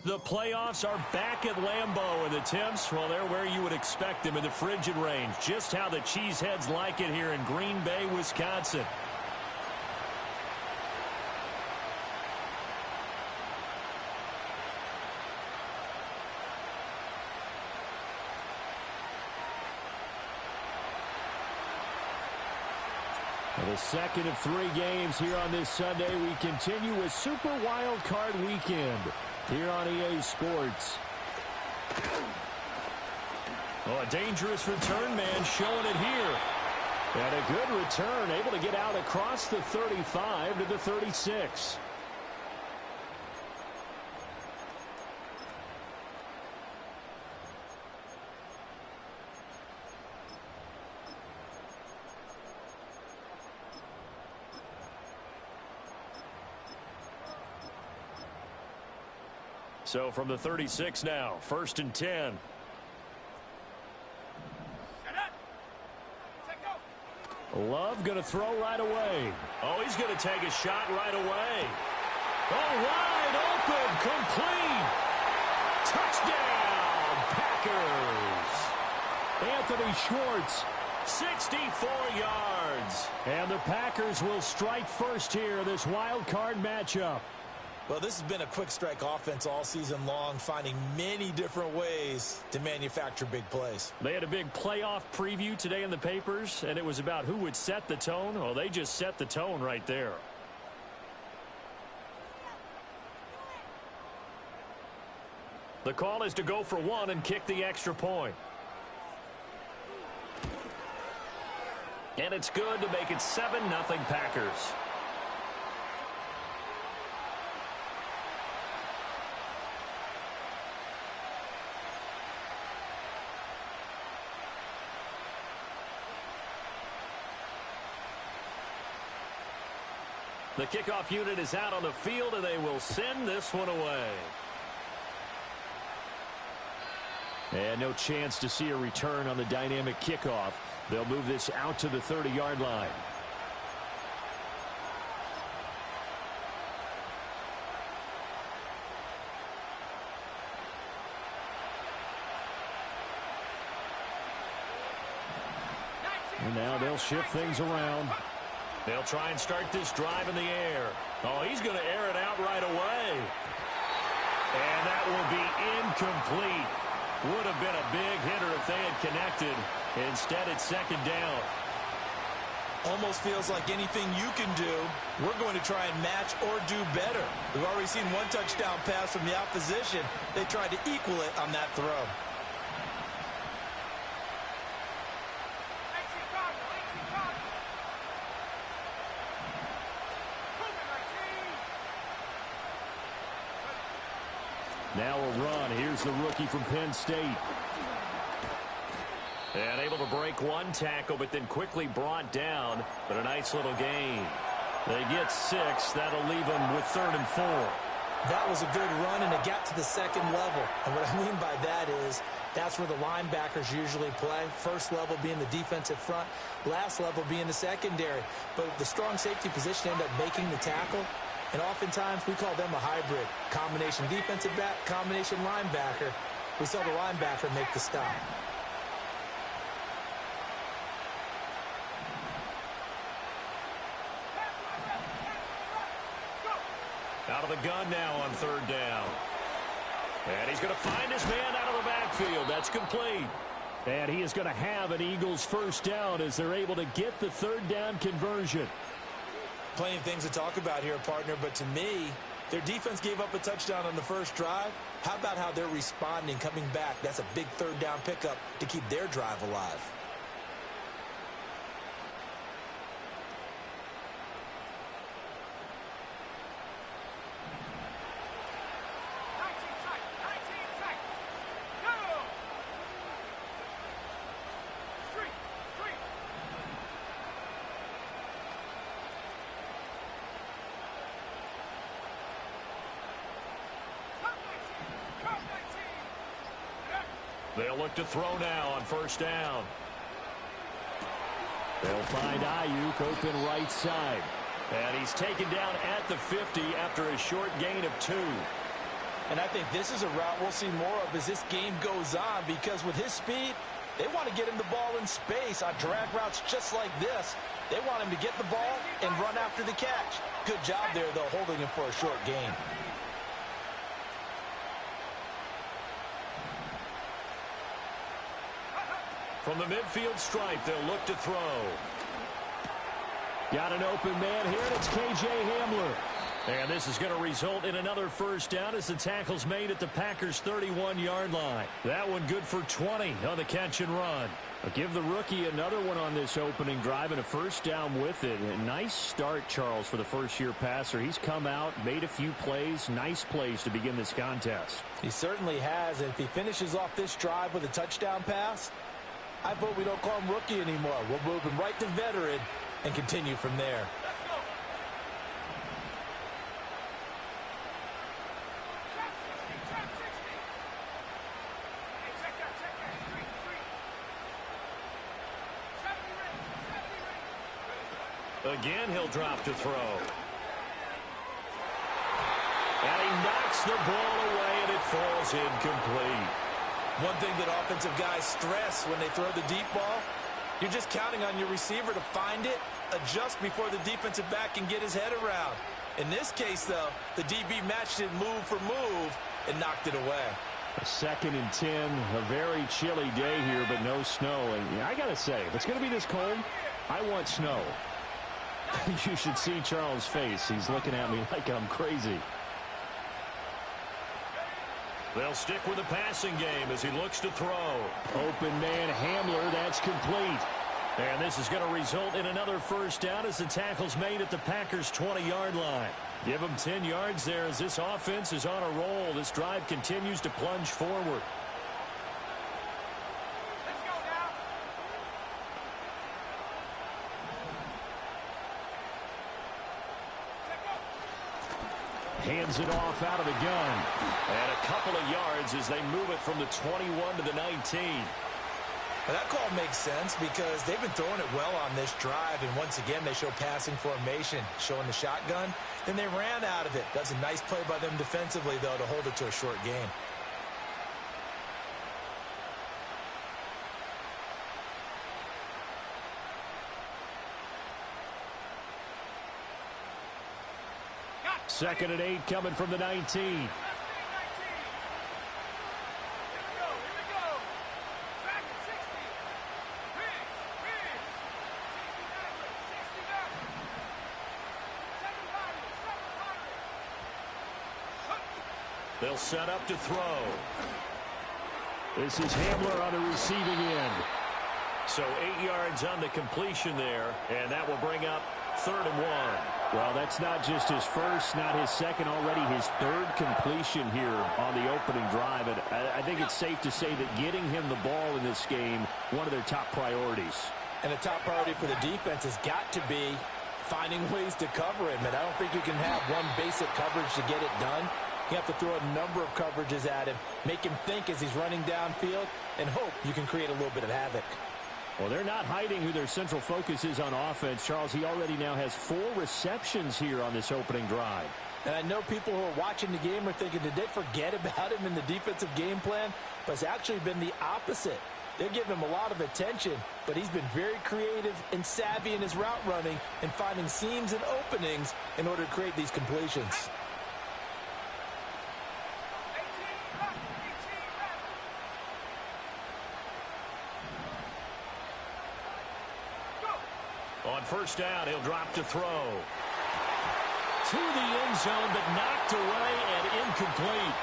The playoffs are back at Lambeau, and the temps, well, they're where you would expect them in the frigid range. Just how the Cheeseheads like it here in Green Bay, Wisconsin. The second of 3 games here on this Sunday. We continue with Super Wildcard Weekend here on EA Sports. Oh, a dangerous return man showing it here. And a good return, able to get out across the 35 to the 36. So from the 36 now, 1st and 10. Love going to throw right away. Oh, he's going to take a shot right away. Oh, wide open, complete. Touchdown, Packers. Anthony Schwartz, 64 yards. And the Packers will strike first here in this wild card matchup. Well, this has been a quick strike offense all season long, finding many different ways to manufacture big plays. They had a big playoff preview today in the papers, and it was about who would set the tone. Oh, they just set the tone right there. The call is to go for 1 and kick the extra point. And it's good to make it 7-0 Packers. The kickoff unit is out on the field, and they will send this one away. And no chance to see a return on the dynamic kickoff. They'll move this out to the 30-yard line. And now they'll shift things around. They'll try and start this drive in the air. Oh, he's going to air it out right away. And that will be incomplete. Would have been a big hitter if they had connected. Instead, it's 2nd down. Almost feels like anything you can do, we're going to try and match or do better. We've already seen 1 touchdown pass from the opposition. They tried to equal it on that throw. Now a run. Here's the rookie from Penn State. And able to break 1 tackle, but then quickly brought down. But a nice little gain. They get 6. That'll leave them with 3rd and 4. That was a good run, and it got to the 2nd level. And what I mean by that is that's where the linebackers usually play. First level being the defensive front, last level being the secondary. But the strong safety position ended up making the tackle. And oftentimes, we call them a hybrid. Combination defensive back, combination linebacker. We saw the linebacker make the stop. Out of the gun now on 3rd down. And he's going to find his man out of the backfield. That's complete. And he is going to have an Eagles 1st down as they're able to get the 3rd down conversion. Plenty of things to talk about here, partner, but to me, their defense gave up a touchdown on the first drive. How about how they're responding, coming back? That's a big 3rd down pickup to keep their drive alive. They'll look to throw now on 1st down. They'll find Ayuk open right side. And he's taken down at the 50 after a short gain of 2. And I think this is a route we'll see more of as this game goes on, because with his speed, they want to get him the ball in space on drag routes just like this. They want him to get the ball and run after the catch. Good job there, though, holding him for a short gain. From the midfield stripe, they'll look to throw. Got an open man here, and it's K.J. Hamler. And this is going to result in another first down as the tackle's made at the Packers' 31-yard line. That one good for 20 on the catch and run. I'll give the rookie another one on this opening drive and a first down with it. A nice start, Charles, for the first-year passer. He's come out, made a few plays, nice plays to begin this contest. He certainly has, and if he finishes off this drive with a touchdown pass, I vote we don't call him rookie anymore. We'll move him right to veteran and continue from there. Again, he'll drop to throw. And he knocks the ball away, and it falls incomplete. One thing that offensive guys stress when they throw the deep ball, you're just counting on your receiver to find it, adjust before the defensive back can get his head around. In this case, though, the DB matched it move for move and knocked it away. A 2nd and 10, a very chilly day here, but no snow. And I got to say, if it's going to be this cold, I want snow. You should see Charles' face. He's looking at me like I'm crazy. They'll stick with the passing game as he looks to throw. Open man Hamler, that's complete. And this is going to result in another first down as the tackle's made at the Packers' 20-yard line. Give them 10 yards there as this offense is on a roll. This drive continues to plunge forward. Hands it off out of the gun. And a couple of yards as they move it from the 21 to the 19. Well, that call makes sense because they've been throwing it well on this drive, and once again they show passing formation, showing the shotgun. Then they ran out of it. That's a nice play by them defensively, though, to hold it to a short gain. Second and 8 coming from the 19. They'll set up to throw. This is Hamler on the receiving end. So 8 yards on the completion there, and that will bring up 3rd and 1. Well, that's not just his first, not his second, already his 3rd completion here on the opening drive. And I think it's safe to say that getting him the ball in this game, one of their top priorities. And a top priority for the defense has got to be finding ways to cover him. And I don't think you can have one basic coverage to get it done. You have to throw a number of coverages at him, make him think as he's running downfield, and hope you can create a little bit of havoc. Well, they're not hiding who their central focus is on offense. Charles, he already now has 4 receptions here on this opening drive. And I know people who are watching the game are thinking, did they forget about him in the defensive game plan? But it's actually been the opposite. They're giving him a lot of attention, but he's been very creative and savvy in his route running and finding seams and openings in order to create these completions. On first down, he'll drop to throw. To the end zone, but knocked away and incomplete.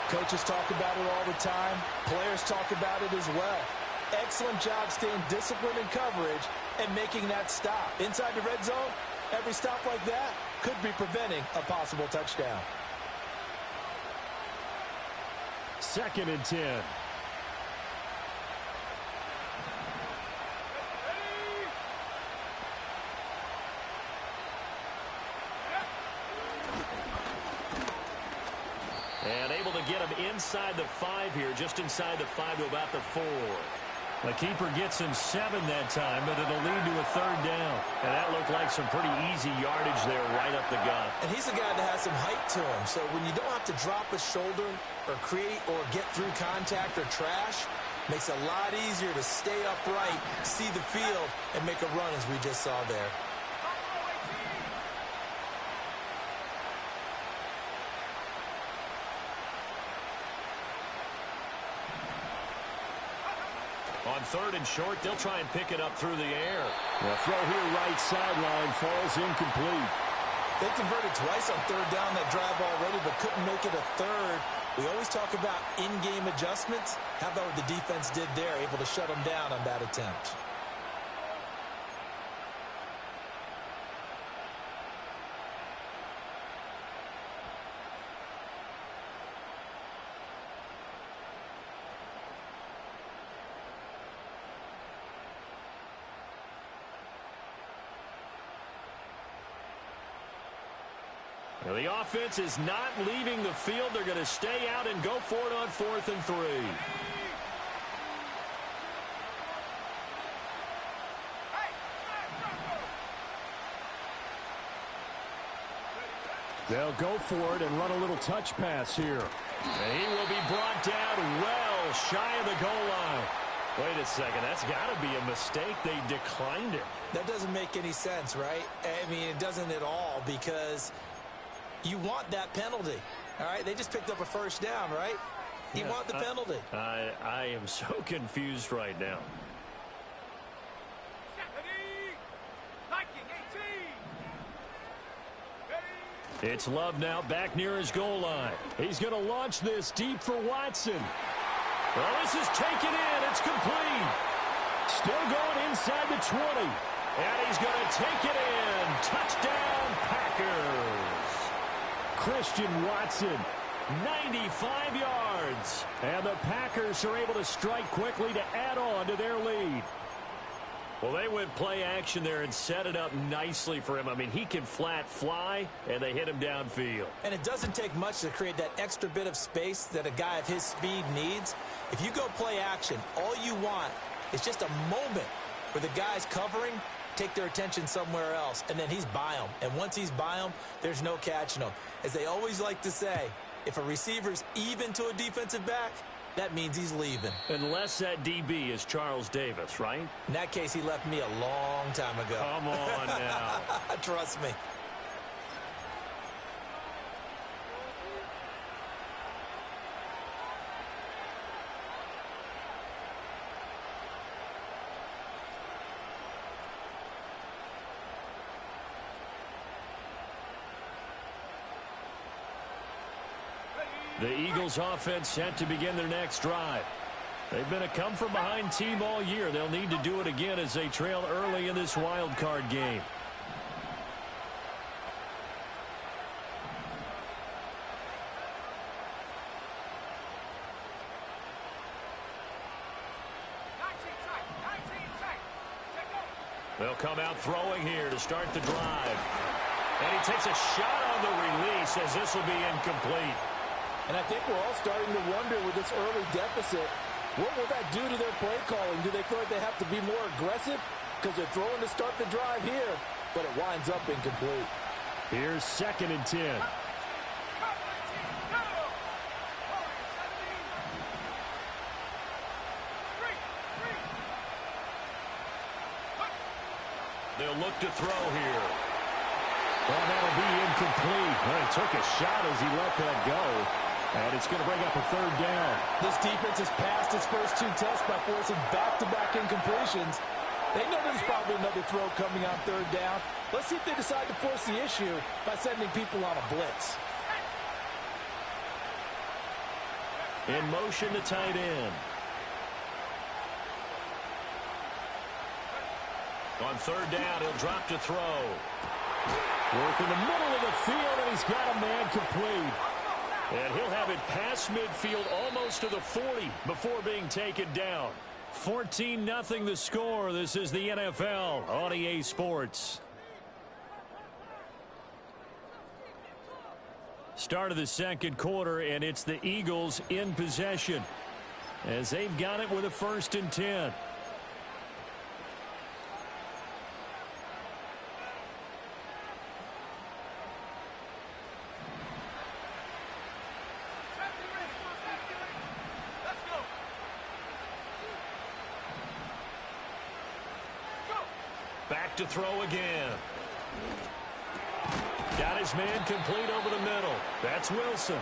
Coaches talk about it all the time. Players talk about it as well. Excellent job staying disciplined in coverage and making that stop. Inside the red zone, every stop like that could be preventing a possible touchdown. 2nd and 10. And able to get him inside the 5 here, just inside the 5 to about the 4. The keeper gets him 7 that time, but it'll lead to a 3rd down. And that looked like some pretty easy yardage there right up the gut. And he's a guy that has some height to him. So when you don't have to drop a shoulder or create or get through contact or trash, makes it a lot easier to stay upright, see the field, and make a run as we just saw there. On 3rd and short, they'll try and pick it up through the air. The throw here right sideline falls incomplete. They converted twice on 3rd down that drive already, but couldn't make it a 3rd. We always talk about in-game adjustments. How about what the defense did there, able to shut them down on that attempt? Now the offense is not leaving the field. They're going to stay out and go for it on 4th and 3. They'll go for it and run a little touch pass here. And he will be brought down well shy of the goal line. Wait a second, that's got to be a mistake. They declined it. That doesn't make any sense, right? I mean, it doesn't at all, because you want that penalty. All right, they just picked up a 1st down, right? You want the penalty. I am so confused right now. It's Love now back near his goal line. He's going to launch this deep for Watson. Well, this is taken in. It's complete. Still going inside the 20. And he's going to take it in. Touchdown, Packers. Christian Watson, 95 yards. And the Packers are able to strike quickly to add on to their lead. Well, they went play action there and set it up nicely for him. I mean, he can flat fly, and they hit him downfield. And it doesn't take much to create that extra bit of space that a guy of his speed needs. If you go play action, all you want is just a moment where the guy's covering, take their attention somewhere else, and then he's by them. And once he's by them, there's no catching him. As they always like to say, if a receiver's even to a defensive back, that means he's leaving. Unless that DB is Charles Davis, right? In that case, he left me a long time ago. Come on now. Trust me. The Eagles offense set to begin their next drive. They've been a come-from-behind team all year. They'll need to do it again as they trail early in this wild card game. They'll come out throwing here to start the drive. And he takes a shot on the release as this will be incomplete. And I think we're all starting to wonder with this early deficit, what will that do to their play calling? Do they feel like they have to be more aggressive? Because they're throwing to start the drive here, but it winds up incomplete. Here's 2nd and 10. They'll look to throw here. Well, that'll be incomplete. Well, he took a shot as he let that go. And it's going to bring up a 3rd down. This defense has passed its first 2 tests by forcing back-to-back incompletions. They know there's probably another throw coming on 3rd down. Let's see if they decide to force the issue by sending people on a blitz. In motion to tight end. On 3rd down, he'll drop to throw. Work in the middle of the field, and he's got a man complete. And he'll have it past midfield almost to the 40 before being taken down. 14-0 the score. This is the NFL on EA Sports. Start of the 2nd quarter, and it's the Eagles in possession as they've got it with a 1st and 10. Back to throw again. Got his man complete over the middle. That's Wilson.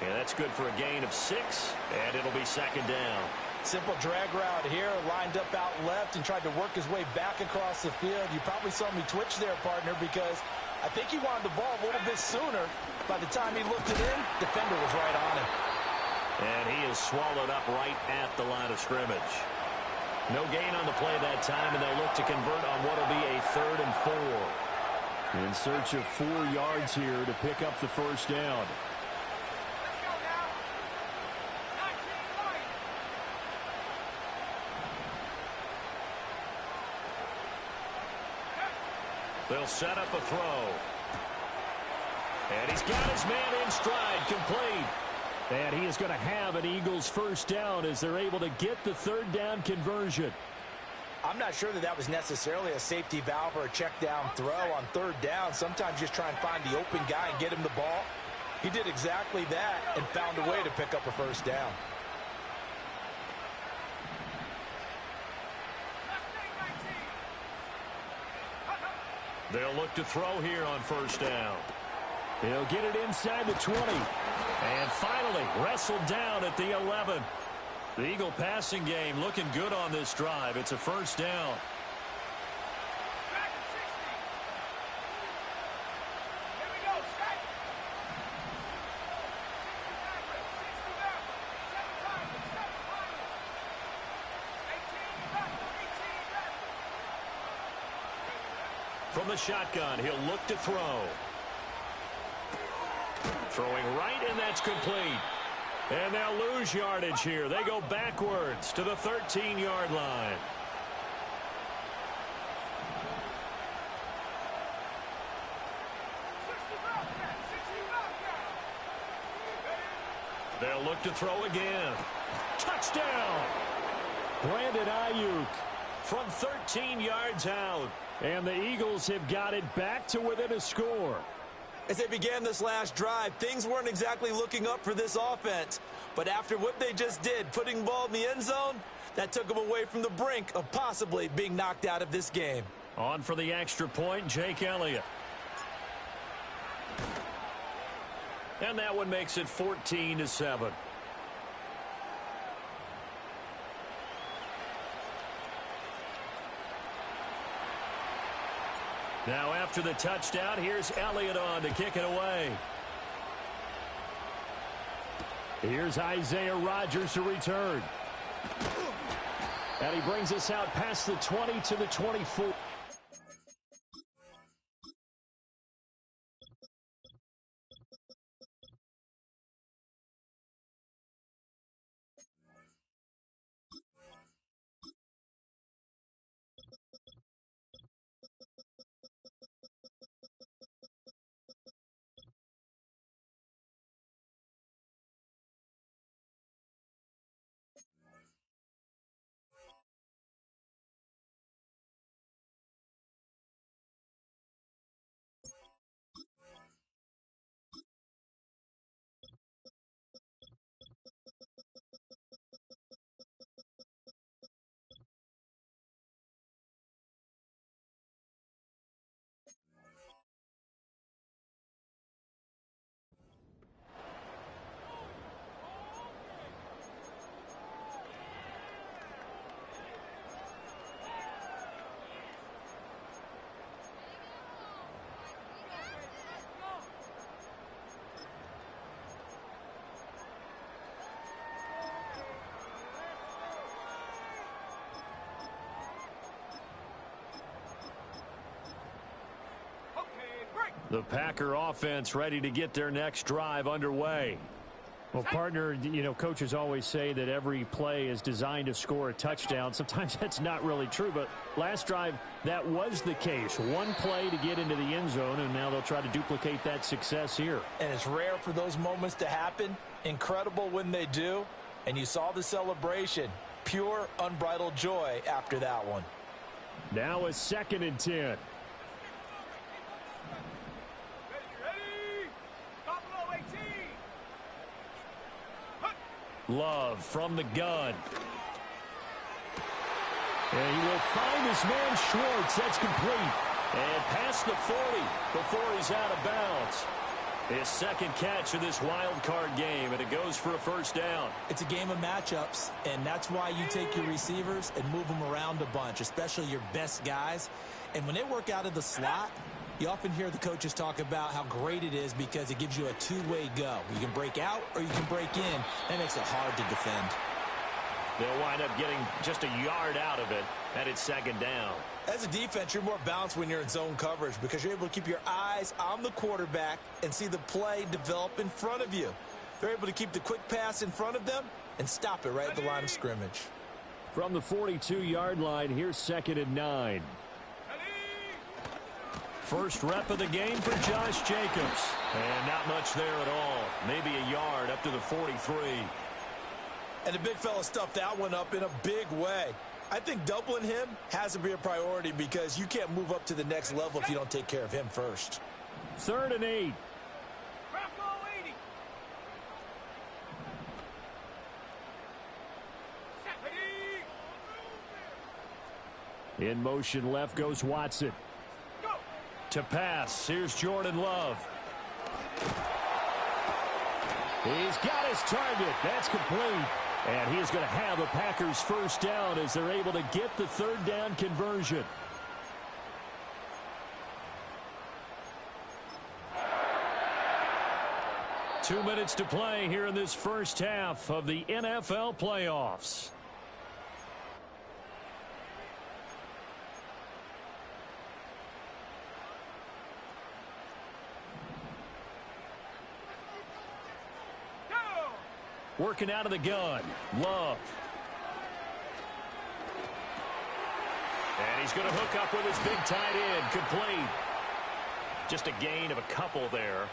And that's good for a gain of 6, and it'll be second down. Simple drag route here, lined up out left and tried to work his way back across the field. You probably saw me twitch there, partner, because I think he wanted the ball a little bit sooner. By the time he looked it in, defender was right on him. And he is swallowed up right at the line of scrimmage. No gain on the play that time, and they'll look to convert on what will be a 3rd and 4. In search of 4 yards here to pick up the first down. They'll set up a throw. And he's got his man in stride, complete. And he is going to have an Eagles first down as they're able to get the 3rd down conversion. I'm not sure that was necessarily a safety valve or a check down throw on 3rd down. Sometimes just try and find the open guy and get him the ball. He did exactly that and found a way to pick up a first down. They'll look to throw here on first down. He'll get it inside the 20. And finally wrestled down at the 11. The Eagle passing game looking good on this drive. It's a first down. From the shotgun, he'll look to throw. Throwing right, and that's complete. And they'll lose yardage here. They go backwards to the 13-yard line. They'll look to throw again. Touchdown! Brandon Ayuk from 13 yards out. And the Eagles have got it back to within a score. As they began this last drive, things weren't exactly looking up for this offense. But after what they just did, putting the ball in the end zone, that took them away from the brink of possibly being knocked out of this game. On for the extra point, Jake Elliott. And that one makes it 14-7. Now after the touchdown, here's Elliott on to kick it away. Here's Isaiah Rodgers to return. And he brings us out past the 20 to the 24. The Packer offense ready to get their next drive underway. Well, partner, you know, coaches always say that every play is designed to score a touchdown. Sometimes that's not really true, but last drive, that was the case. One play to get into the end zone, and now they'll try to duplicate that success here. And it's rare for those moments to happen. Incredible when they do. And you saw the celebration. Pure, unbridled joy after that one. Now a 2nd and 10. Love from the gun. And he will find his man Schwartz. That's complete. And past the 40 before he's out of bounds. His second catch of this wild card game, and it goes for a first down. It's a game of matchups, and that's why you take your receivers and move them around a bunch, especially your best guys. And when they work out of the slot, you often hear the coaches talk about how great it is because it gives you a two-way go. You can break out or you can break in. That makes it hard to defend. They'll wind up getting just a yard out of it, and it's second down. As a defense, you're more balanced when you're in zone coverage because you're able to keep your eyes on the quarterback and see the play develop in front of you. They're able to keep the quick pass in front of them and stop it right at the line of scrimmage. From the 42-yard line, here's 2nd and 9. First rep of the game for Josh Jacobs. And not much there at all. Maybe a yard up to the 43. And the big fella stuffed that one up in a big way. I think doubling him has to be a priority because you can't move up to the next level if you don't take care of him first. 3rd and 8. In motion left goes Watson. To pass, here's Jordan Love. He's got his target. That's complete. And he is going to have a Packers first down as they're able to get the 3rd down conversion. Two minutes to play here in this first half of the NFL playoffs. Working out of the gun. Love. And he's going to hook up with his big tight end. Complete. Just a gain of a couple there.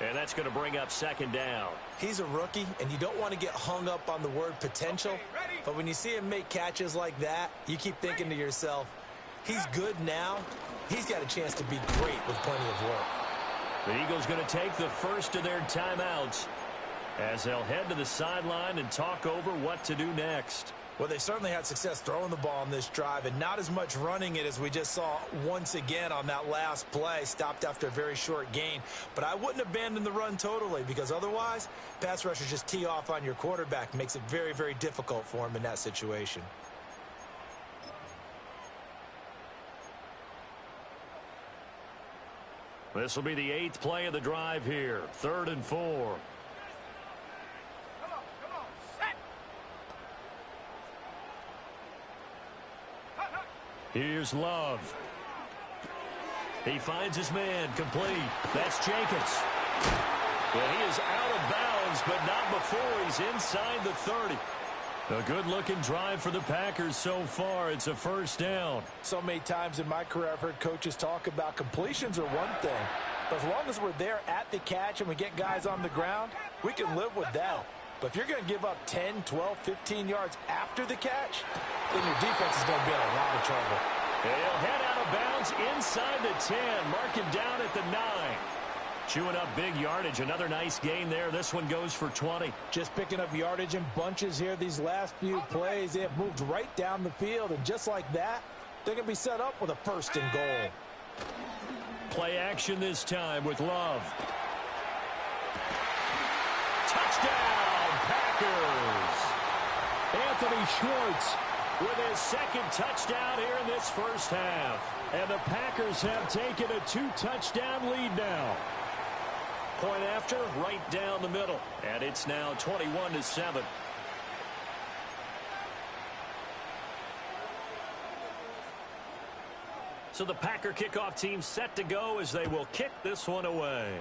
And that's going to bring up second down. He's a rookie, and you don't want to get hung up on the word potential. But when you see him make catches like that, you keep thinking to yourself, he's good now. He's got a chance to be great with plenty of work. The Eagles going to take the first of their timeouts as they'll head to the sideline and talk over what to do next. Well, they certainly had success throwing the ball on this drive and not as much running it as we just saw once again on that last play. Stopped after a very short gain. But I wouldn't abandon the run totally because otherwise, pass rushers just tee off on your quarterback. Makes it very, very difficult for him in that situation. This will be the 8th play of the drive here. 3rd and 4. Here's Love. He finds his man. Complete. That's Jacobs. Well, he is out of bounds, but not before he's inside the 30. A good-looking drive for the Packers so far. It's a first down. So many times in my career I've heard coaches talk about completions are one thing. But as long as we're there at the catch and we get guys on the ground, we can live with that. But if you're going to give up 10, 12, 15 yards after the catch, then your defense is going to be in a lot of trouble. He'll head out of bounds inside the 10. Mark him down at the 9. Chewing up big yardage. Another nice gain there. This one goes for 20. Just picking up yardage in bunches here these last few plays. They have moved right down the field. And just like that, they're going to be set up with a first and goal. Play action this time with Love. Touchdown, Packers. Anthony Schwartz with his second touchdown here in this first half. And the Packers have taken a 2-touchdown lead now. Point after, right down the middle. And it's now 21-7. So the Packer kickoff team set to go as they will kick this one away.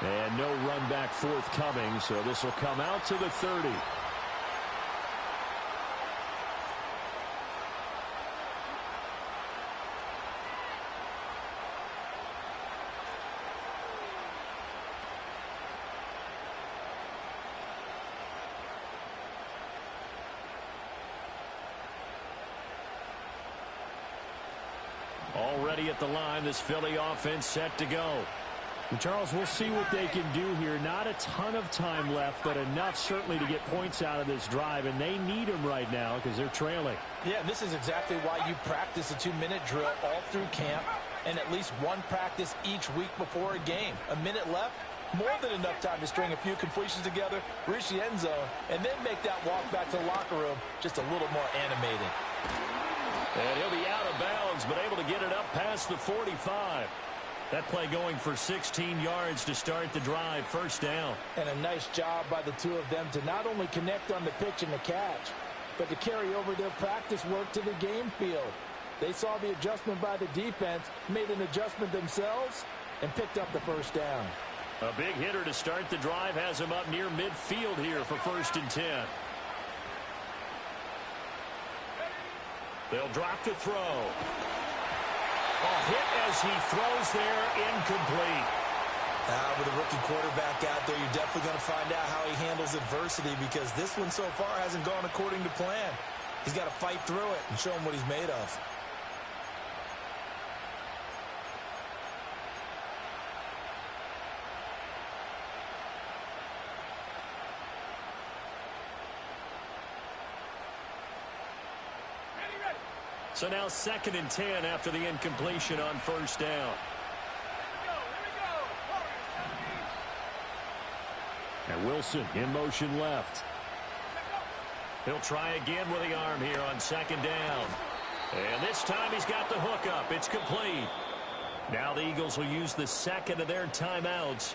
And no run back forthcoming, so this will come out to the 30. Already at the line, this Philly offense set to go. And Charles, we'll see what they can do here. Not a ton of time left, but enough certainly to get points out of this drive, and they need them right now because they're trailing. Yeah, this is exactly why you practice a 2-minute drill all through camp and at least one practice each week before a game. A minute left, more than enough time to string a few completions together, reach the end zone, and then make that walk back to the locker room just a little more animated. And he'll be out of bounds, but able to get it up past the 45. That play going for 16 yards to start the drive, first down. And a nice job by the two of them to not only connect on the pitch and the catch, but to carry over their practice work to the game field. They saw the adjustment by the defense, made an adjustment themselves, and picked up the first down. A big hitter to start the drive has him up near midfield here for 1st and 10. They'll drop to throw. A hit as he throws there, incomplete. With a rookie quarterback out there, you're definitely going to find out how he handles adversity because this one so far hasn't gone according to plan. He's got to fight through it and show him what he's made of. So now 2nd and 10 after the incompletion on first down. And Wilson in motion left. He'll try again with the arm here on 2nd down. And this time he's got the hook up. It's complete. Now the Eagles will use the second of their timeouts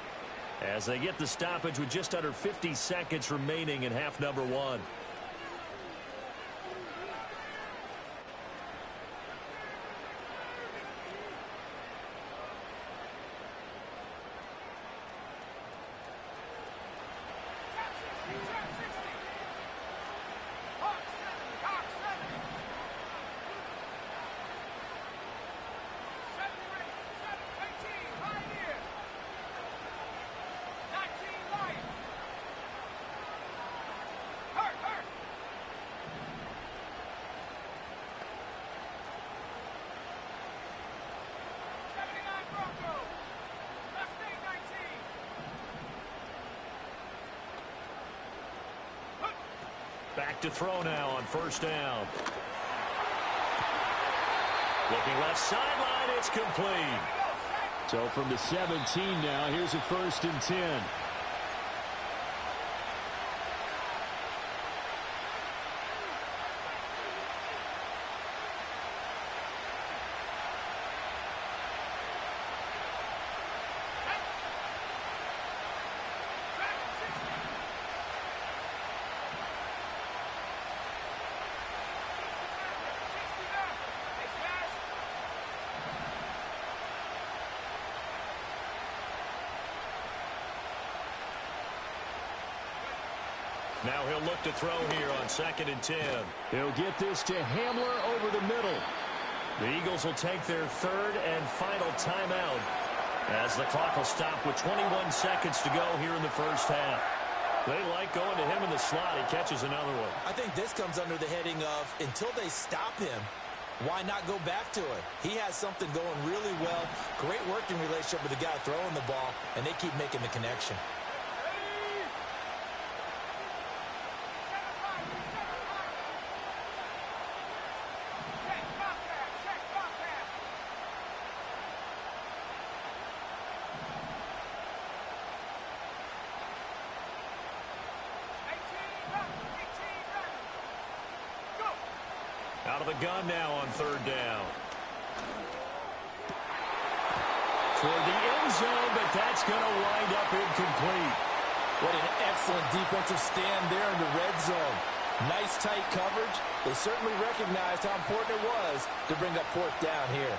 as they get the stoppage with just under 50 seconds remaining in half number 1. Back to throw now on first down. Looking left sideline, it's complete. So from the 17 now, here's a 1st and 10. Now he'll look to throw here on 2nd and 10. He'll get this to Hamler over the middle. The Eagles will take their 3rd and final timeout as the clock will stop with 21 seconds to go here in the first half. They like going to him in the slot. He catches another one. I think this comes under the heading of until they stop him, why not go back to it? He has something going really well. Great working relationship with the guy throwing the ball, and they keep making the connection. Out of the gun now on 3rd down. Toward the end zone, but that's going to wind up incomplete. What an excellent defensive stand there in the red zone. Nice tight coverage. They certainly recognized how important it was to bring up 4th down here.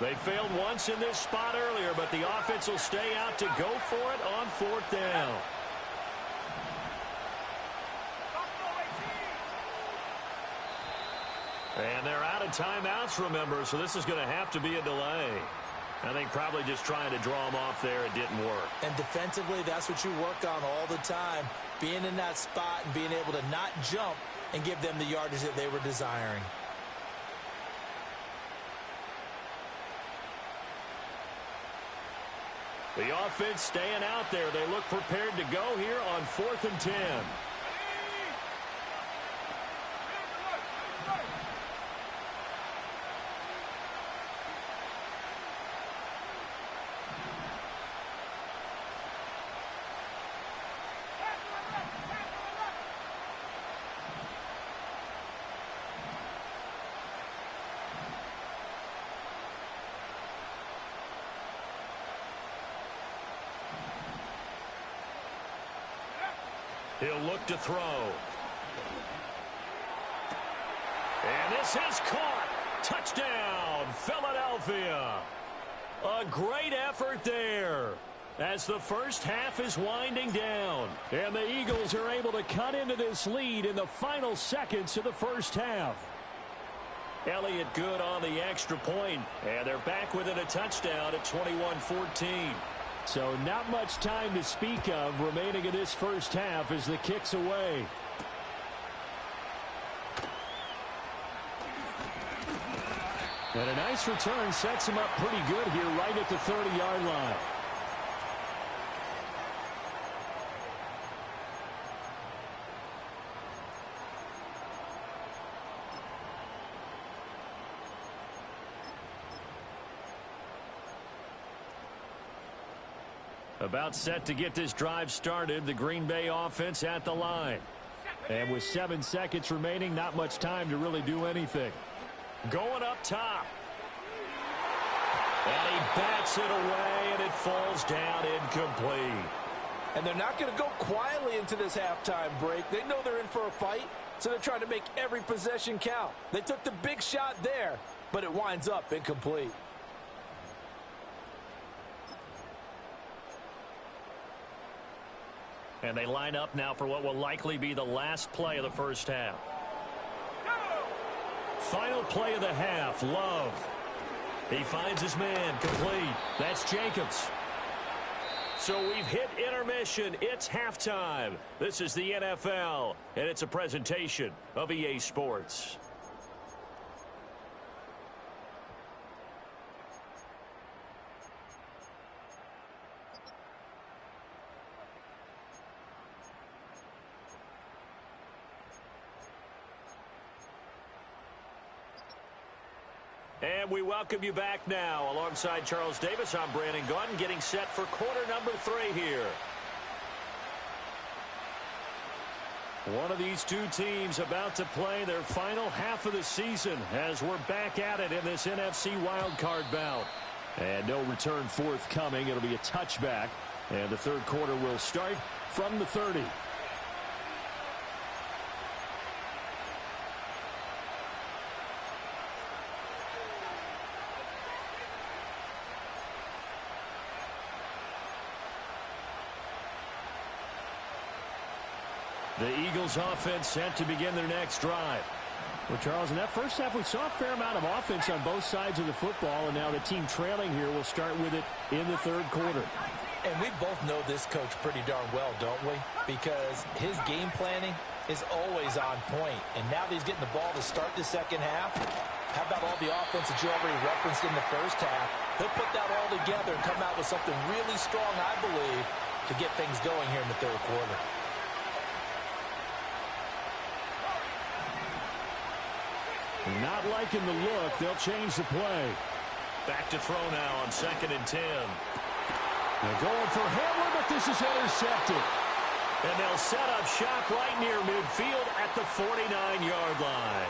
They failed once in this spot earlier, but the offense will stay out to go for it on 4th down. And they're out of timeouts, remember, so this is going to have to be a delay. I think probably just trying to draw them off there, it didn't work. And defensively, that's what you work on all the time, being in that spot and being able to not jump and give them the yardage that they were desiring. The offense staying out there. They look prepared to go here on 4th and 10. He'll look to throw. And this is caught. Touchdown, Philadelphia. A great effort there as the first half is winding down. And the Eagles are able to cut into this lead in the final seconds of the first half. Elliott good on the extra point, and they're back within a touchdown at 21-14. So not much time to speak of remaining in this first half as the kick's away. And a nice return sets him up pretty good here right at the 30-yard line. About set to get this drive started, the Green Bay offense at the line. And with 7 seconds remaining, not much time to really do anything. Going up top. And he bats it away, and it falls down incomplete. And they're not going to go quietly into this halftime break. They know they're in for a fight, so they're trying to make every possession count. They took the big shot there, but it winds up incomplete. And they line up now for what will likely be the last play of the first half. Final play of the half, Love. He finds his man, complete. That's Jacobs. So we've hit intermission. It's halftime. This is the NFL, and it's a presentation of EA Sports. And we welcome you back now. Alongside Charles Davis, I'm Brandon Gaudin, getting set for quarter number 3 here. One of these two teams about to play their final half of the season as we're back at it in this NFC Wildcard bout. And no return forthcoming. It'll be a touchback. And the third quarter will start from the 30. The Eagles offense set to begin their next drive. Well, Charles, in that first half, we saw a fair amount of offense on both sides of the football, and now the team trailing here will start with it in the third quarter. And we both know this coach pretty darn well, don't we? Because his game planning is always on point. And now that he's getting the ball to start the second half, how about all the offense that you already referenced in the first half? He'll put that all together and come out with something really strong, I believe, to get things going here in the third quarter. Not liking the look. They'll change the play. Back to throw now on 2nd and 10. They're going for Hamler, but this is intercepted. And they'll set up shop right near midfield at the 49-yard line.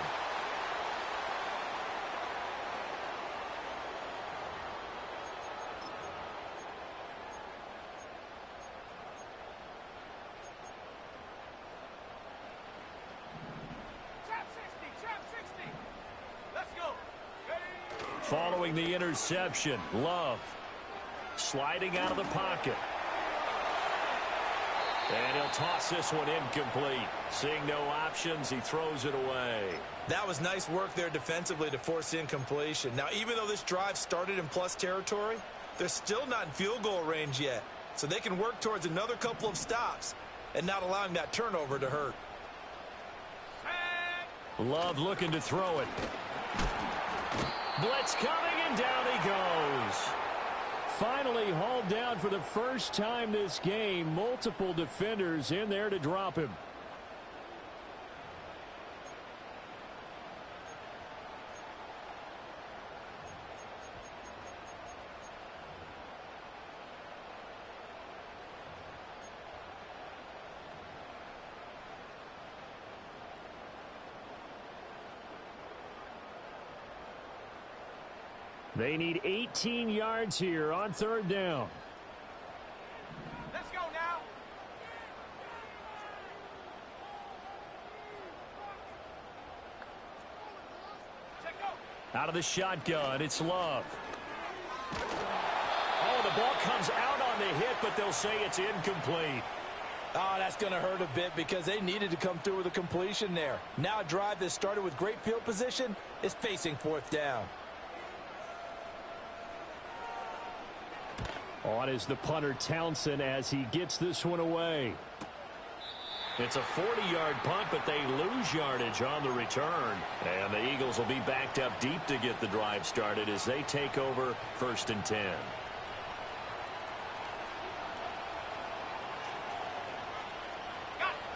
Following the interception, Love sliding out of the pocket. And he'll toss this one incomplete. Seeing no options, he throws it away. That was nice work there defensively to force incompletion. Now, even though this drive started in plus territory, they're still not in field goal range yet. So they can work towards another couple of stops and not allowing that turnover to hurt. Love looking to throw it. Blitz coming, and down he goes. Finally hauled down for the first time this game. Multiple defenders in there to drop him. They need 18 yards here on third down. Let's go now. Out of the shotgun, it's Love. Oh, the ball comes out on the hit, but they'll say it's incomplete. Oh, that's going to hurt a bit because they needed to come through with a completion there. Now a drive that started with great field position is facing fourth down. On is the punter Townsend as he gets this one away. It's a 40-yard punt, but they lose yardage on the return. And the Eagles will be backed up deep to get the drive started as they take over 1st and 10.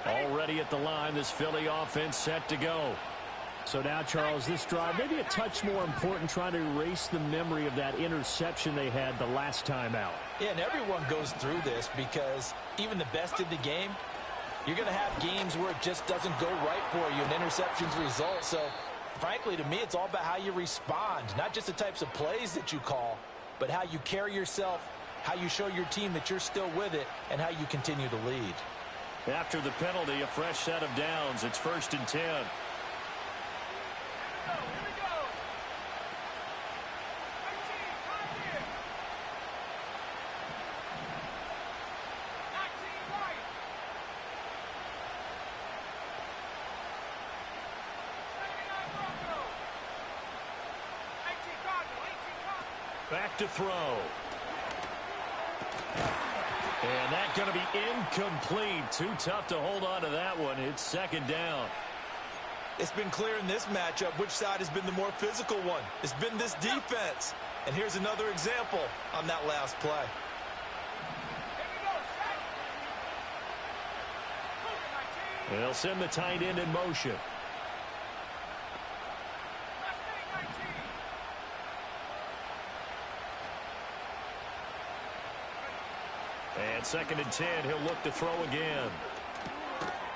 Already at the line, this Philly offense set to go. So now, Charles, this drive maybe a touch more important, trying to erase the memory of that interception they had the last time out. Yeah, and everyone goes through this because even the best in the game, you're going to have games where it just doesn't go right for you, and interceptions result. So, frankly, to me, it's all about how you respond, not just the types of plays that you call, but how you carry yourself, how you show your team that you're still with it, and how you continue to lead. After the penalty, a fresh set of downs. It's 1st and 10. Back to throw. And that's going to be incomplete. Too tough to hold on to that one. It's 2nd down. It's been clear in this matchup which side has been the more physical one. It's been this defense. And here's another example on that last play. They'll send the tight end in motion. And 2nd and 10, he'll look to throw again.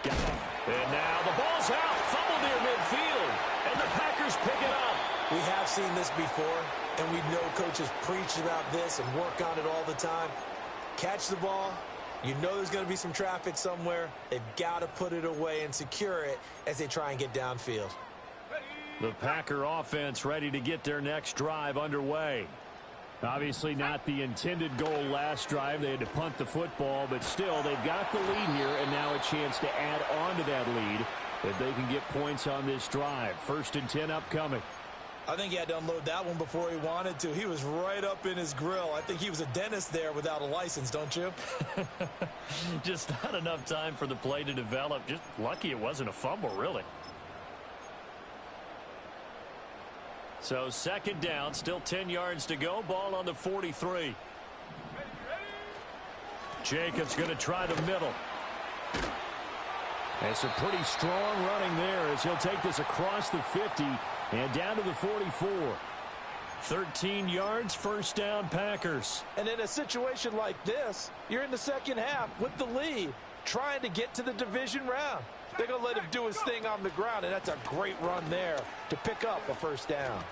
And now the ball's out. Fumble near midfield. And the Packers pick it up. We have seen this before, and we know coaches preach about this and work on it all the time. Catch the ball. You know there's going to be some traffic somewhere. They've got to put it away and secure it as they try and get downfield. The Packer offense ready to get their next drive underway. Obviously not the intended goal last drive. They had to punt the football, but still they've got the lead here, and now a chance to add on to that lead if they can get points on this drive. 1st and 10 upcoming. I think he had to unload that one before he wanted to. He was right up in his grill. I think he was a dentist there without a license, don't you? Just not enough time for the play to develop. Just lucky it wasn't a fumble, really. So 2nd down, still 10 yards to go. Ball on the 43. Jacobs going to try the middle. It's a pretty strong running there as he'll take this across the 50 and down to the 44. 13 yards, 1st down, Packers. And in a situation like this, you're in the second half with the lead, trying to get to the division round. They're going to let him do his thing on the ground, and that's a great run there to pick up a 1st down.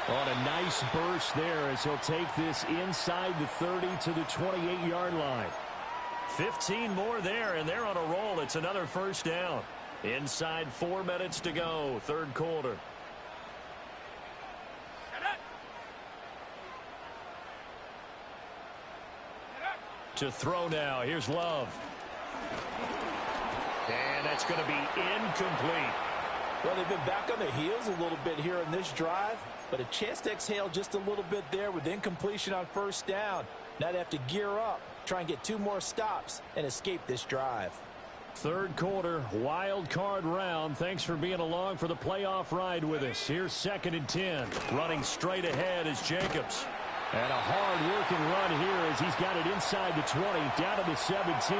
On a nice burst there as he'll take this inside the 30 to the 28-yard line. 15 more there, and they're on a roll. It's another 1st down. Inside 4 minutes to go, 3rd quarter. To throw now. Here's Love. And that's going to be incomplete. Well, they've been back on their heels a little bit here in this drive, but a chance to exhale just a little bit there with incompletion on first down. Now they have to gear up, try and get 2 more stops, and escape this drive. Third quarter, wild card round. Thanks for being along for the playoff ride with us. Here's 2nd and 10. Running straight ahead is Jacobs. And a hard-working run here as he's got it inside the 20, down to the 17.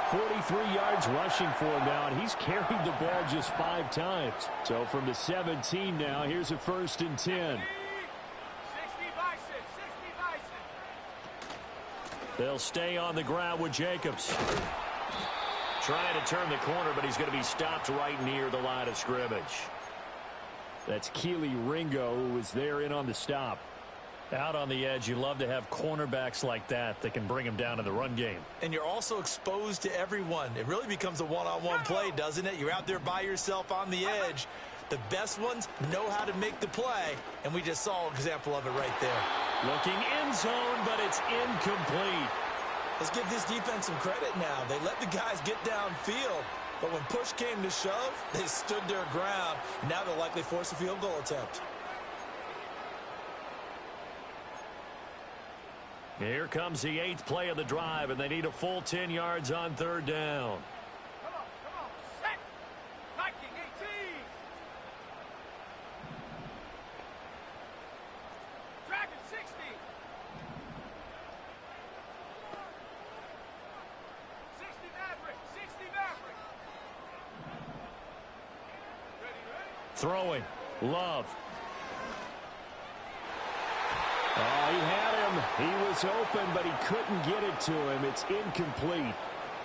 43 yards rushing for him now, and he's carried the ball just 5 times. So from the 17 now, here's a 1st and 10. 60 Bison, 60 Bison. They'll stay on the ground with Jacobs. Trying to turn the corner, but he's going to be stopped right near the line of scrimmage. That's Keely Ringo, who was there in on the stop. Out on the edge, you love to have cornerbacks like that can bring him down in the run game. And you're also exposed to everyone. It really becomes a one-on-one play, doesn't it? You're out there by yourself on the edge. The best ones know how to make the play, and we just saw an example of it right there. Looking end zone, but it's incomplete. Let's give this defense some credit now. They let the guys get downfield, but when push came to shove, they stood their ground. Now they'll likely force a field goal attempt. Here comes the 8th play of the drive, and they need a full 10 yards on 3rd down. Come on, set. Viking 18. Dragon 60. 60 Maverick, 60 Maverick. Ready? Throwing. Love. Oh, he had him. He was open, but he couldn't get it to him. It's incomplete.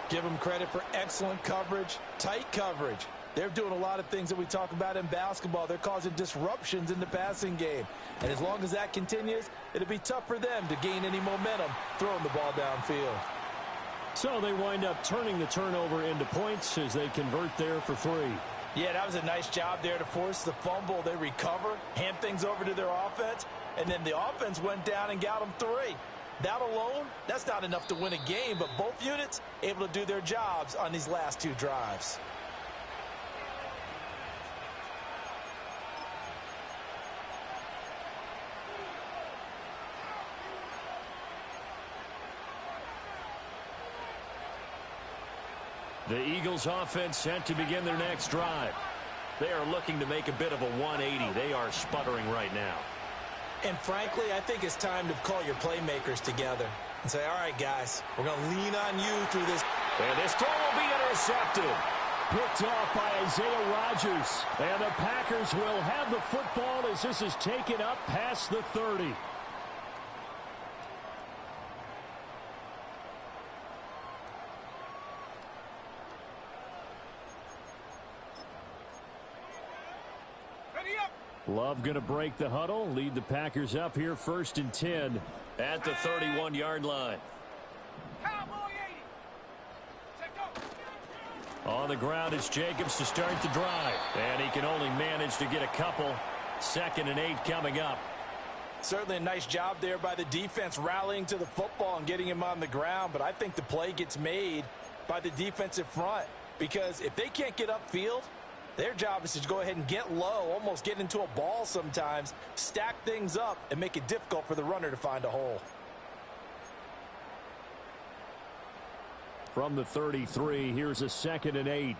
Give them credit for excellent coverage, tight coverage. They're doing a lot of things that we talk about in basketball. They're causing disruptions in the passing game. And as long as that continues, it'll be tough for them to gain any momentum throwing the ball downfield. So they wind up turning the turnover into points as they convert there for 3. Yeah, that was a nice job there to force the fumble. They recover, hand things over to their offense, and then the offense went down and got them 3. That alone, that's not enough to win a game, but both units able to do their jobs on these last 2 drives. The Eagles offense set to begin their next drive. They are looking to make a bit of a 180. They are sputtering right now. And frankly, I think it's time to call your playmakers together and say, all right, guys, we're going to lean on you through this. And this throw will be intercepted. Picked off by Isaiah Rodgers. And the Packers will have the football as this is taken up past the 30. Love going to break the huddle, lead the Packers up here 1st and 10 at the 31-yard line. Cowboy 80. Set go. On the ground, it's Jacobs to start the drive. And he can only manage to get a couple. 2nd and 8 coming up. Certainly a nice job there by the defense rallying to the football and getting him on the ground, but I think the play gets made by the defensive front because if they can't get upfield, their job is to go ahead and get low, almost get into a ball sometimes, stack things up, and make it difficult for the runner to find a hole. From the 33, here's a 2nd and 8.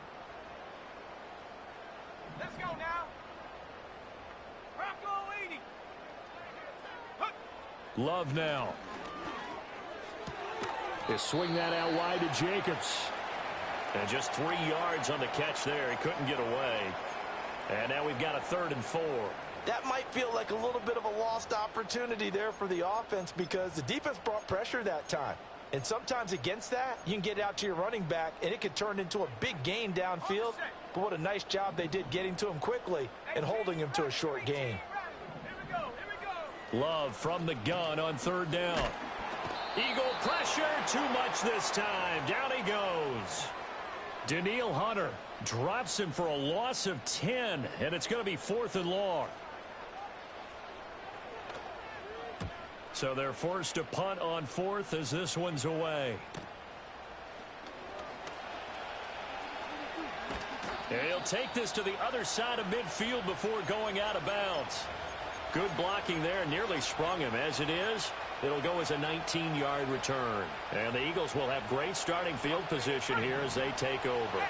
Let's go now. Bronco 80. Love now. They swing that out wide to Jacobs. And just 3 yards on the catch there. He couldn't get away. And now we've got a 3rd and 4. That might feel like a little bit of a lost opportunity there for the offense because the defense brought pressure that time. And sometimes against that, you can get out to your running back, and it could turn into a big gain downfield. But what a nice job they did getting to him quickly and holding him to a short gain. Here we go. Love from the gun on 3rd down. Eagle pressure, too much this time. Down he goes. Daniil Hunter drops him for a loss of 10, and it's going to be 4th and long. So they're forced to punt on fourth as this one's away. And he'll take this to the other side of midfield before going out of bounds. Good blocking there, nearly sprung him. As it is, it'll go as a 19-yard return. And the Eagles will have great starting field position here as they take over.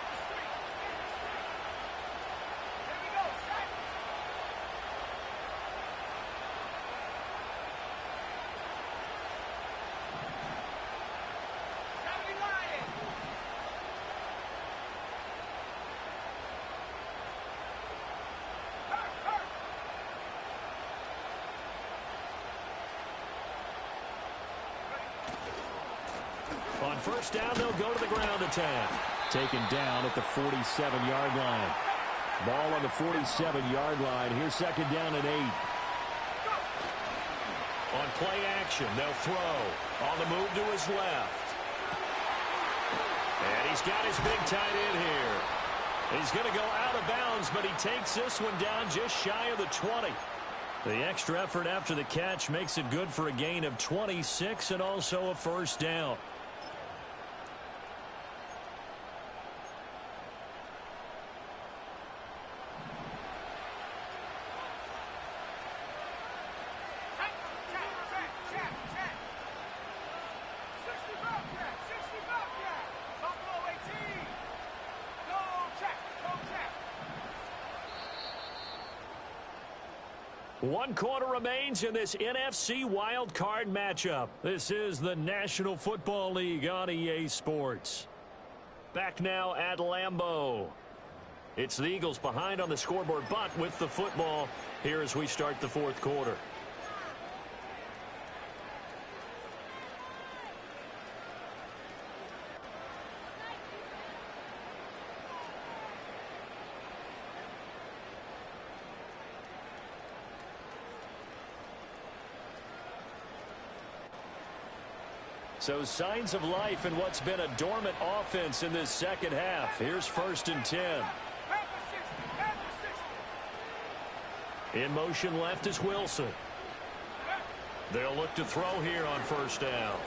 On first down, they'll go to the ground attack. Taken down at the 47-yard line. Ball on the 47-yard line. Here's second down and 8. On play action, they'll throw. On the move to his left. And he's got his big tight end here. He's going to go out of bounds, but he takes this one down just shy of the 20. The extra effort after the catch makes it good for a gain of 26 and also a first down. One quarter remains in this NFC Wildcard matchup. This is the National Football League on EA Sports. Back now at Lambeau. It's the Eagles behind on the scoreboard, but with the football here as we start the fourth quarter. So signs of life in what's been a dormant offense in this second half. Here's first and 10. In motion left is Wilson. They'll look to throw here on first down.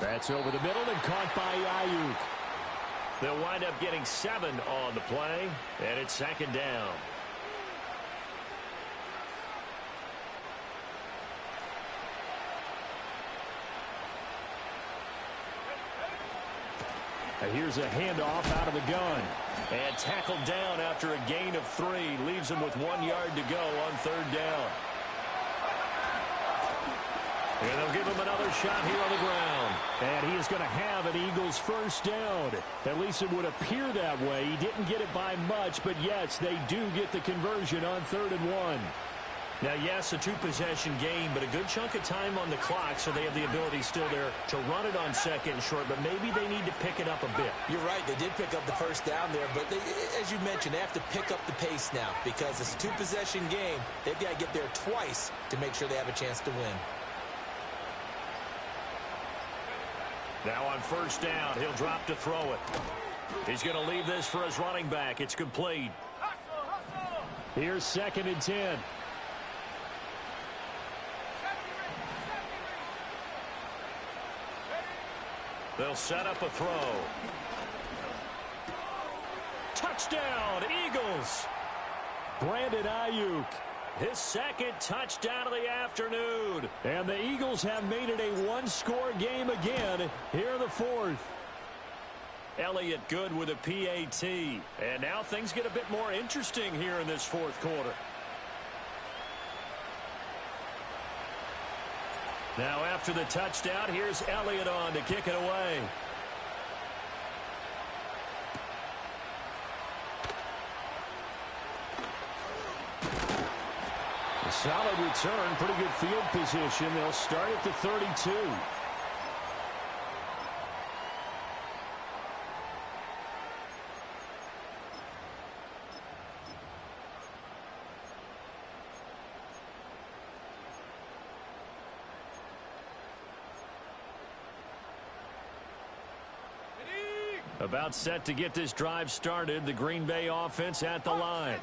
That's over the middle and caught by Ayuk. They'll wind up getting 7 on the play, and it's second down. Here's a handoff out of the gun. And tackled down after a gain of 3. Leaves him with 1 yard to go on third down. And they'll give him another shot here on the ground. And he is going to have an Eagles first down. At least it would appear that way. He didn't get it by much, but yes, they do get the conversion on 3rd and 1. Now, yes, a 2-possession game, but a good chunk of time on the clock, so they have the ability still there to run it on second and short, but maybe they need to pick it up a bit. You're right. They did pick up the first down there, but as you mentioned, they have to pick up the pace now because it's a 2-possession game. They've got to get there twice to make sure they have a chance to win. Now on first down, he'll drop to throw it. He's going to leave this for his running back. It's complete. Here's second and 10. They'll set up a throw. Touchdown, Eagles. Brandon Ayuk. His second touchdown of the afternoon. And the Eagles have made it a one-score game again here in the fourth. Elliott good with a PAT. And now things get a bit more interesting here in this fourth quarter. Now after the touchdown, here's Elliott on to kick it away. A solid return, pretty good field position. They'll start at the 32. About set to get this drive started. The Green Bay offense at the line.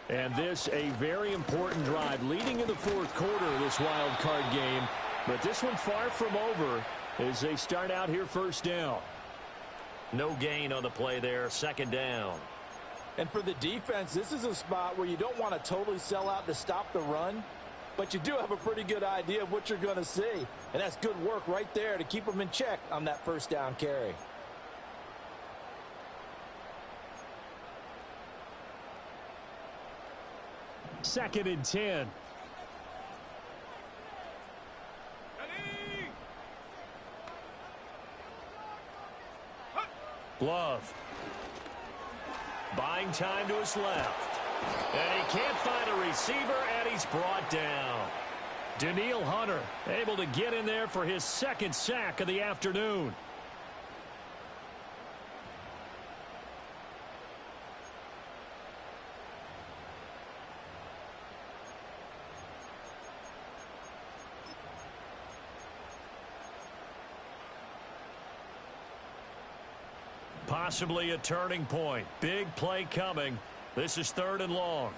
And this a very important drive leading in the fourth quarter of this wild card game. But this one far from over as they start out here first down. No gain on the play there, second down. And for the defense, this is a spot where you don't want to totally sell out to stop the run, but you do have a pretty good idea of what you're going to see. And that's good work right there to keep them in check on that first down carry. Second and 10. Love. Buying time to his left. And he can't find a receiver, and he's brought down. Danielle Hunter able to get in there for his second sack of the afternoon. Possibly a turning point. Big play coming. This is third and long.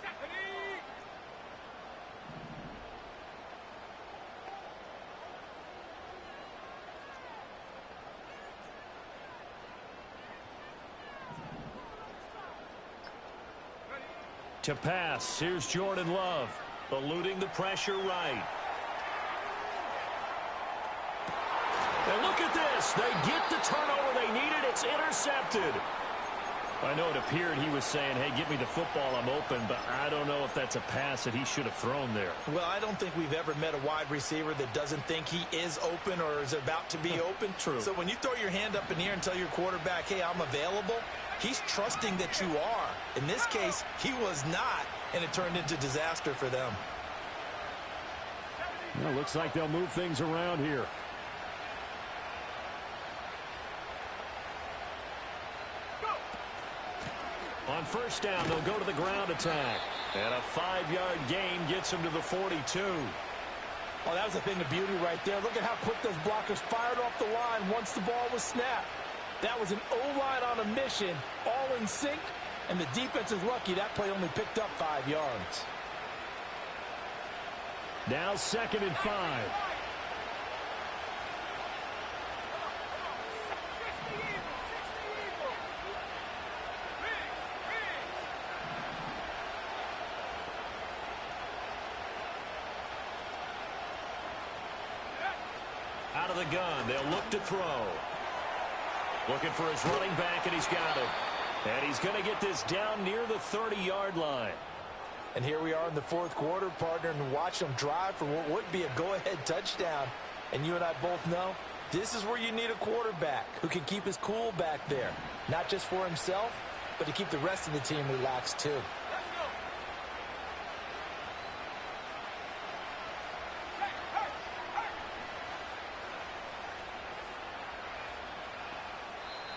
To pass, here's Jordan Love. Eluding the pressure right. And look at this. They get the turnover they needed. It's intercepted. I know it appeared he was saying, hey, give me the football, I'm open, but I don't know if that's a pass that he should have thrown there. Well, I don't think we've ever met a wide receiver that doesn't think he is open or is about to be open. True. So when you throw your hand up in the air and tell your quarterback, hey, I'm available, he's trusting that you are. In this case, he was not, and it turned into disaster for them. Well, looks like they'll move things around here. On first down, they'll go to the ground attack. And a 5-yard gain gets them to the 42. Oh, that was a thing of beauty right there. Look at how quick those blockers fired off the line once the ball was snapped. That was an O-line on a mission, all in sync, and the defense is lucky that play only picked up 5 yards. Now second and 5. Out of the gun, they'll look to throw. Looking for his running back, and he's got it. And he's going to get this down near the 30-yard line. And here we are in the fourth quarter, partner, and watch them drive for what would be a go-ahead touchdown. And you and I both know this is where you need a quarterback who can keep his cool back there. Not just for himself, but to keep the rest of the team relaxed too.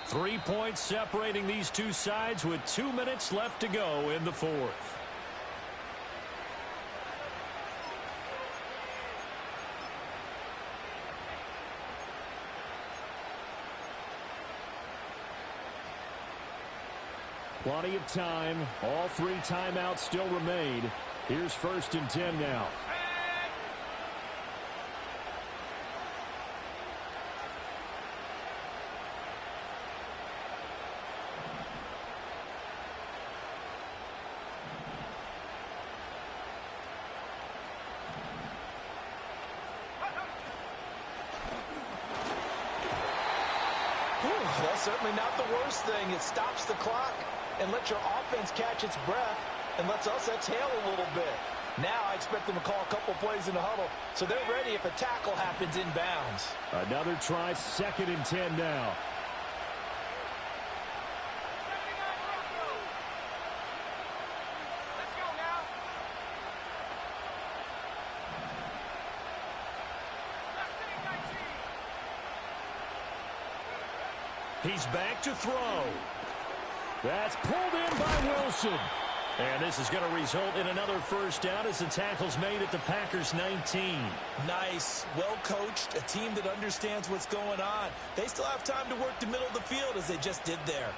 3 points separating these two sides with 2 minutes left to go in the fourth. Plenty of time. All 3 timeouts still remain. Here's first and 10 now. That's certainly not the worst thing. It stops the clock and lets your offense catch its breath and lets us exhale a little bit. Now I expect them to call a couple plays in the huddle so they're ready if a tackle happens inbounds. Another try, second and 10 now. Let's go now. He's back to throw. That's pulled in by Wilson. And this is going to result in another first down as the tackle's made at the Packers 19. Nice, well coached, a team that understands what's going on. They still have time to work the middle of the field as they just did there.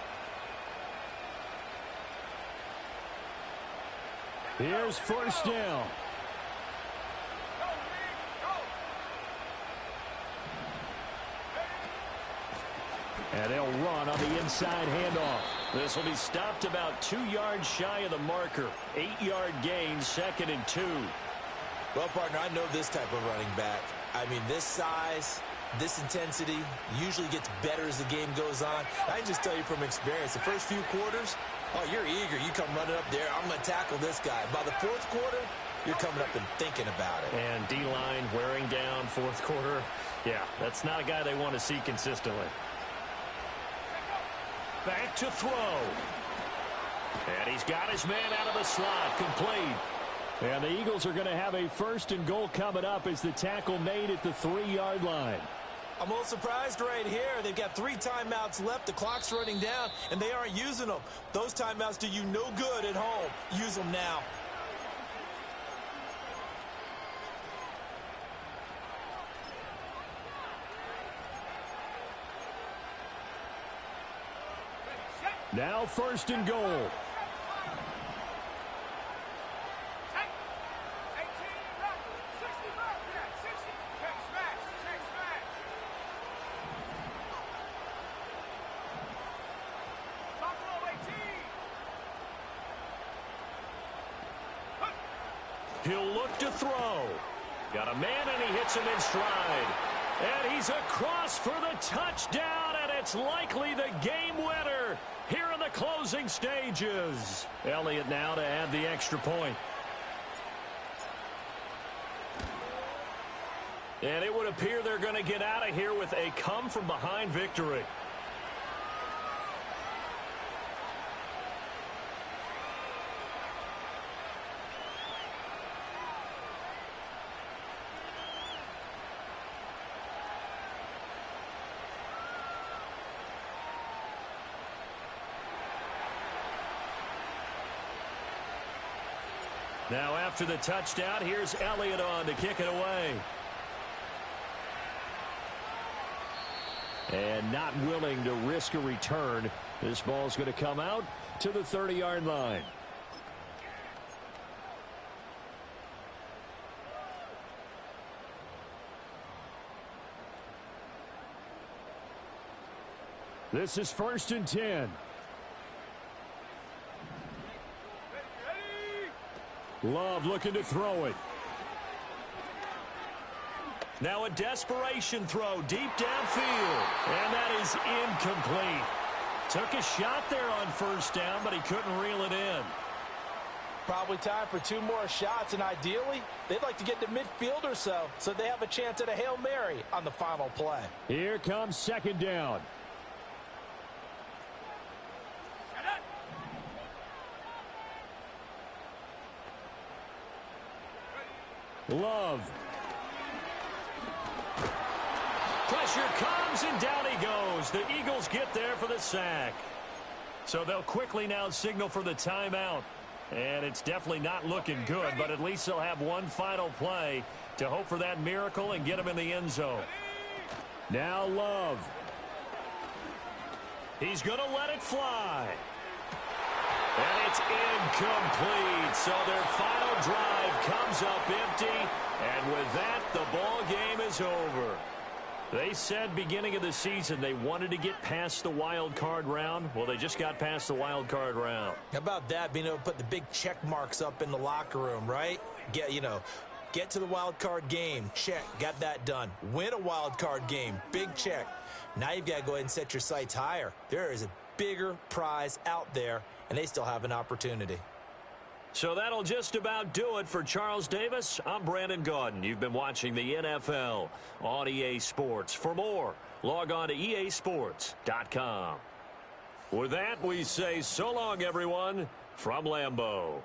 Here's first down. And they'll run on the inside handoff. This will be stopped about 2 yards shy of the marker. 8-yard gain, 2nd and 2. Well, partner, I know this type of running back. I mean, this size, this intensity usually gets better as the game goes on. I can just tell you from experience, the first few quarters, oh, you're eager. You come running up there, I'm going to tackle this guy. By the fourth quarter, you're coming up and thinking about it. And D-line wearing down fourth quarter. Yeah, that's not a guy they want to see consistently. Back to throw. And he's got his man out of the slot, complete. And the Eagles are going to have a 1st and goal coming up as the tackle made at the 3-yard line. I'm a little surprised right here. They've got 3 timeouts left. The clock's running down, and they aren't using them. Those timeouts do you no good at home. Use them now. Now 1st and goal. He'll look to throw. Got a man, and he hits him in stride. And he's across for the touchdown, and it's likely the game winner here in the closing stages. Elliott now to add the extra point. And it would appear they're going to get out of here with a come-from-behind victory. Now after the touchdown, here's Elliott on to kick it away. And not willing to risk a return. This ball's going to come out to the 30-yard line. This is 1st and 10. Love looking to throw it. Now a desperation throw deep downfield. And that is incomplete. Took a shot there on 1st down, but he couldn't reel it in. Probably time for 2 more shots, and ideally, they'd like to get to midfield or so they have a chance at a Hail Mary on the final play. Here comes 2nd down. Love. Pressure comes, and down he goes. The Eagles get there for the sack. So they'll quickly now signal for the timeout. And it's definitely not looking good, but at least they'll have one final play to hope for that miracle and get him in the end zone. Now Love. He's going to let it fly. And it's incomplete. So their final drive comes up empty. And with that, the ball game is over. They said beginning of the season they wanted to get past the wild card round. Well, they just got past the wild card round. How about that, being able to put the big check marks up in the locker room, right? Get to the wild card game. Check. Got that done. Win a wild card game. Big check. Now you've got to go ahead and set your sights higher. There is a bigger prize out there, and they still have an opportunity. So that'll just about do it for Charles Davis. I'm Brandon Gaudin. You've been watching the NFL on EA Sports. For more, log on to easports.com. With that, we say so long, everyone, from Lambeau.